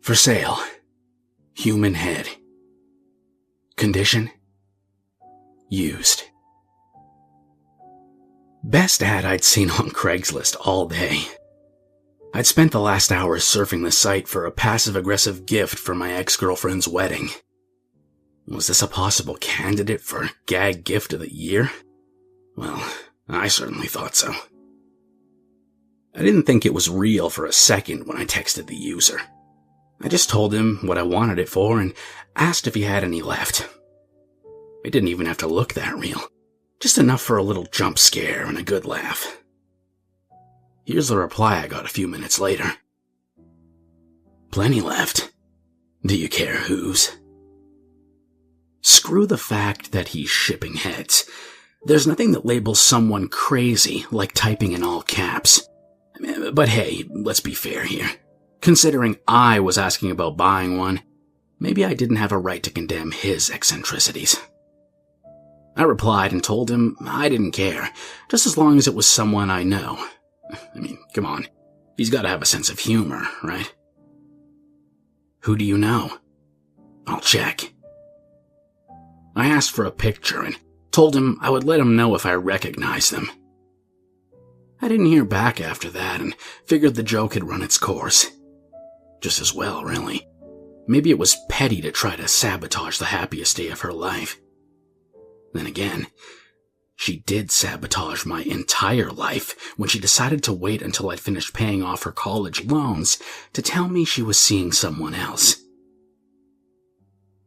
For sale. Human head. Condition? Used. Best ad I'd seen on Craigslist all day. I'd spent the last hours surfing the site for a passive-aggressive gift for my ex-girlfriend's wedding. Was this a possible candidate for Gag Gift of the Year? Well, I certainly thought so. I didn't think it was real for a second when I texted the user. I just told him what I wanted it for and asked if he had any left. It didn't even have to look that real. Just enough for a little jump scare and a good laugh. Here's the reply I got a few minutes later. Plenty left. Do you care whose? Screw the fact that he's shipping heads. There's nothing that labels someone crazy like typing in all caps. But hey, let's be fair here. Considering I was asking about buying one, maybe I didn't have a right to condemn his eccentricities. I replied and told him I didn't care, just as long as it was someone I know. I mean, come on. He's got to have a sense of humor, right? Who do you know? I'll check. I asked for a picture and told him I would let him know if I recognized them. I didn't hear back after that and figured the joke had run its course. Just as well, really. Maybe it was petty to try to sabotage the happiest day of her life. Then again, she did sabotage my entire life when she decided to wait until I'd finished paying off her college loans to tell me she was seeing someone else.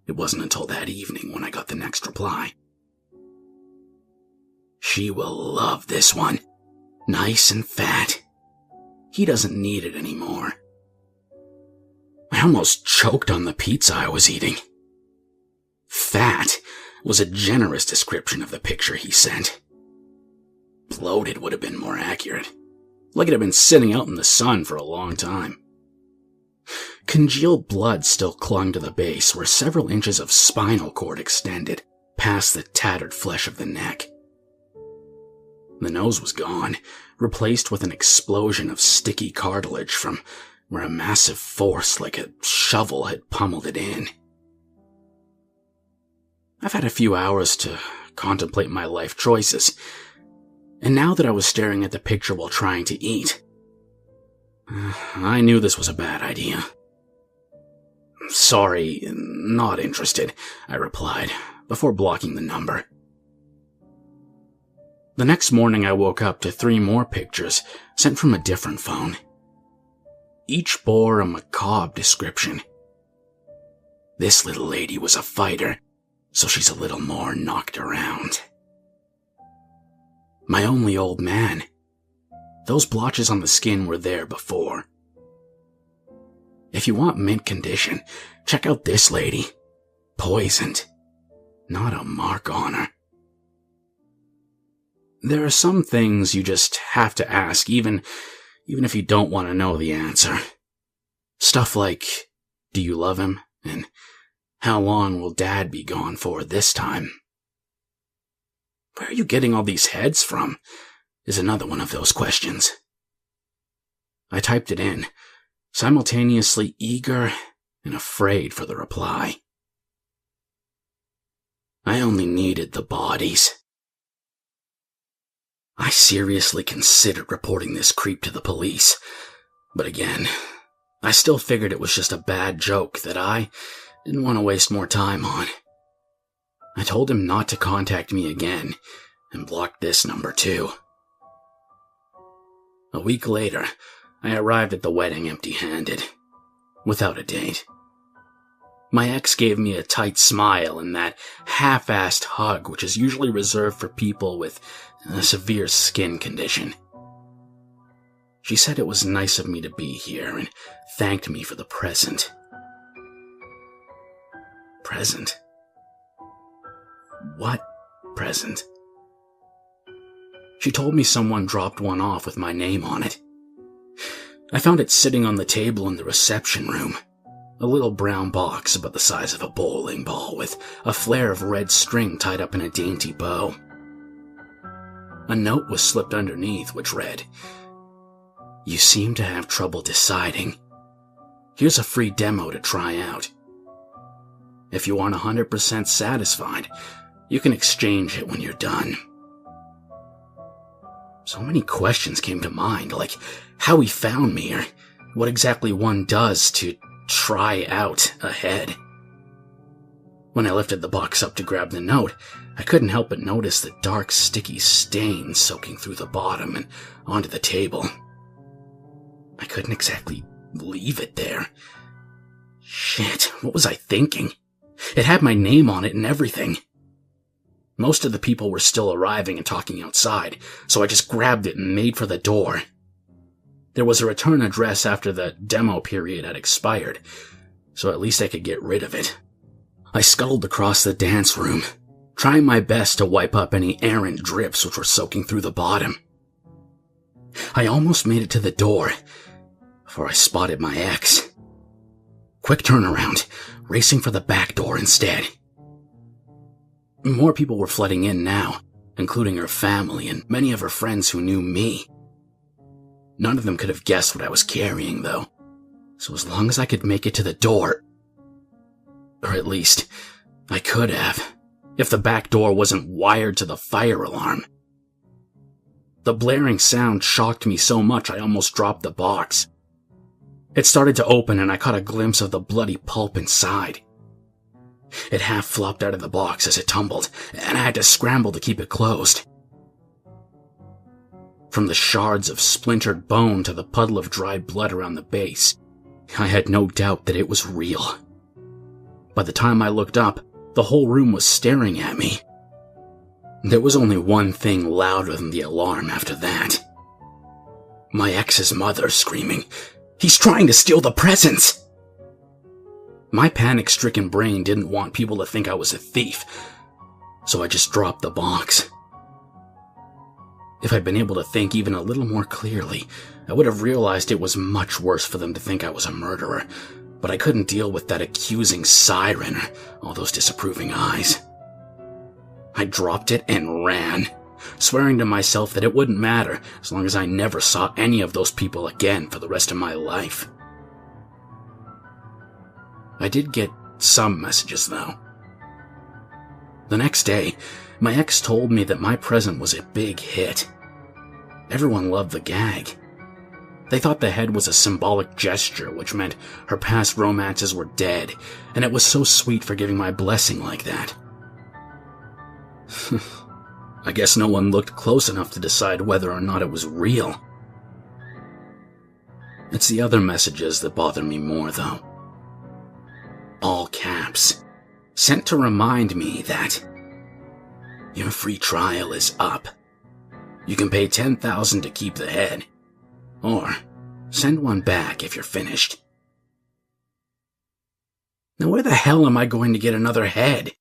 It wasn't until that evening when I got the next reply. She will love this one. Nice and fat. He doesn't need it anymore. I almost choked on the pizza I was eating. Fat was a generous description of the picture he sent. Bloated would have been more accurate. Like it had been sitting out in the sun for a long time. Congealed blood still clung to the base where several inches of spinal cord extended past the tattered flesh of the neck. The nose was gone, replaced with an explosion of sticky cartilage from where a massive force like a shovel had pummeled it in. I've had a few hours to contemplate my life choices, and now that I was staring at the picture while trying to eat, I knew this was a bad idea. Sorry, not interested, I replied, before blocking the number. The next morning I woke up to 3 more pictures sent from a different phone. Each bore a macabre description. This little lady was a fighter, so she's a little more knocked around. My only old man. Those blotches on the skin were there before. If you want mint condition, check out this lady. Poisoned. Not a mark on her. There are some things you just have to ask, even if you don't want to know the answer. Stuff like, do you love him? And how long will Dad be gone for this time? Where are you getting all these heads from? Is another one of those questions. I typed it in, simultaneously eager and afraid for the reply. I only needed the bodies. I seriously considered reporting this creep to the police, but again, I still figured it was just a bad joke that I didn't want to waste more time on. I told him not to contact me again, and blocked this number too. A week later, I arrived at the wedding empty-handed, without a date. My ex gave me a tight smile and that half-assed hug which is usually reserved for people with a severe skin condition. She said it was nice of me to be here and thanked me for the present. Present? What present? She told me someone dropped one off with my name on it. I found it sitting on the table in the reception room. A little brown box about the size of a bowling ball with a flare of red string tied up in a dainty bow. A note was slipped underneath which read, "You seem to have trouble deciding. Here's a free demo to try out. If you aren't 100% satisfied, you can exchange it when you're done. So many questions came to mind, like how he found me or what exactly one does to try out a head. When I lifted the box up to grab the note, I couldn't help but notice the dark, sticky stain soaking through the bottom and onto the table. I couldn't exactly leave it there. Shit, what was I thinking? It had my name on it and everything. Most of the people were still arriving and talking outside, so I just grabbed it and made for the door. There was a return address after the demo period had expired, so at least I could get rid of it. I scuttled across the dance room, trying my best to wipe up any errant drips which were soaking through the bottom. I almost made it to the door before I spotted my ex. Quick turnaround, racing for the back door instead. More people were flooding in now, including her family and many of her friends who knew me. None of them could have guessed what I was carrying, though, so as long as I could make it to the door, or at least, I could have, if the back door wasn't wired to the fire alarm. The blaring sound shocked me so much I almost dropped the box. It started to open and I caught a glimpse of the bloody pulp inside. It half flopped out of the box as it tumbled, and I had to scramble to keep it closed. From the shards of splintered bone to the puddle of dried blood around the base, I had no doubt that it was real. By the time I looked up, the whole room was staring at me. There was only one thing louder than the alarm after that. My ex's mother screaming, "He's trying to steal the presents!" My panic-stricken brain didn't want people to think I was a thief, so I just dropped the box. If I'd been able to think even a little more clearly, I would have realized it was much worse for them to think I was a murderer, but I couldn't deal with that accusing siren or all those disapproving eyes. I dropped it and ran, swearing to myself that it wouldn't matter as long as I never saw any of those people again for the rest of my life. I did get some messages, though. The next day, my ex told me that my present was a big hit. Everyone loved the gag. They thought the head was a symbolic gesture, which meant her past romances were dead, and it was so sweet for giving my blessing like that. I guess no one looked close enough to decide whether or not it was real. It's the other messages that bother me more, though. All caps, sent to remind me that your free trial is up. You can pay $10,000 to keep the head, or send one back if you're finished. Now where the hell am I going to get another head?